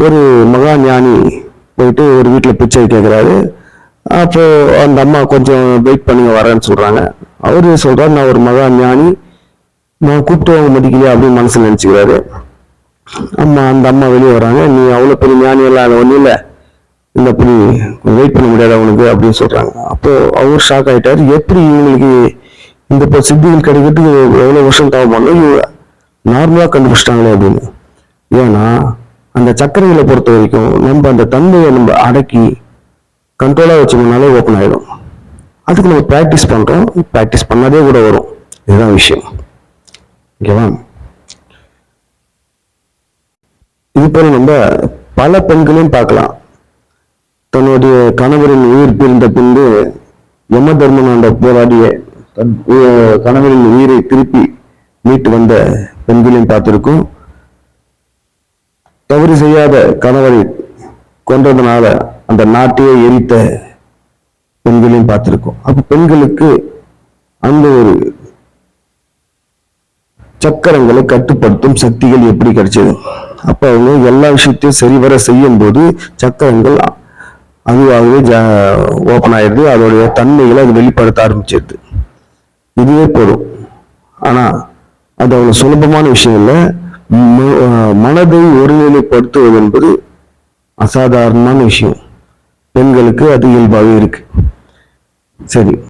ஒரு மகா ஞானி போயிட்டு ஒரு வீட்டில் பிச்சை கேட்குறாரு. அப்போ அந்த அம்மா கொஞ்சம் வெயிட் பண்ணுங்க வரேன்னு சொல்றாங்க. அவரு சொல்றாரு, நான் ஒரு மகா ஞானி, நான் கூப்பிட்டு அவங்க மதிக்கலையா அப்படின்னு மனசுல நினைச்சுக்கிறாரு. அந்த அம்மா வெளியே வராங்க. நீ அவ்வளவு பெரிய ஞானி எல்லாம் அது ஒன்றும் இல்லை, இந்த அப்படி வெயிட் பண்ண முடியாது அவனுக்கு அப்படின்னு சொல்றாங்க. அப்போ அவர் ஷாக் ஆயிட்டாரு. எப்படி இவங்களுக்கு இந்த சித்திகள் கிடைக்கிறதுக்கு எவ்வளவு வருஷம் தேவைப்படணும், இவங்க நார்மலா கண்டுபிடிச்சிட்டாங்களே அப்படின்னு. ஏன்னா அந்த சக்கரைகளை பொறுத்த வரைக்கும் நம்ம அந்த தன்மையை நம்ம அடக்கி கண்ட்ரோலா வச்சுக்கணும்னாலே ஓப்பன் ஆயிடும். அதுக்கு நம்ம ப்ராக்டிஸ் பண்றோம், ப்ராக்டிஸ் பண்ணாதே கூட வரும். இதுதான் விஷயம். ஓகேவா? இது போல நம்ம பல பெண்களையும் பார்க்கலாம். தன்னுடைய கணவரின் உயிர் பிரிந்த பின்பு யம தர்மனாண்ட போராடிய கணவரின் உயிரை திருப்பி மீட்டு வந்த பெண்களையும் பார்த்திருக்கும். தவறு செய்யாத கணவரை கொன்றதுனால அந்த நாட்டையே எரித்த பெண்களையும் பார்த்திருக்கும். அப்ப பெண்களுக்கு அந்த ஒரு சக்கரங்களை கட்டுப்படுத்தும் சக்திகள் எப்படி கிடைச்சது? அப்ப அவங்க எல்லா விஷயத்தையும் சரிவர செய்யும் போது சக்கரங்கள் அதுவாகவே ஓப்பன் ஆயிடுது. அதோடைய தன்மைகளை அது வெளிப்படுத்த ஆரம்பிச்சிருது. இதுவே போதும். ஆனா அது அவ்வளவு சுலபமான விஷயம் இல்லை. மனதை ஒருநிலைப்படுத்துவது என்பது அசாதாரணமான விஷயம். பெண்களுக்கு அது இயல்பாகவே இருக்கு. சரி.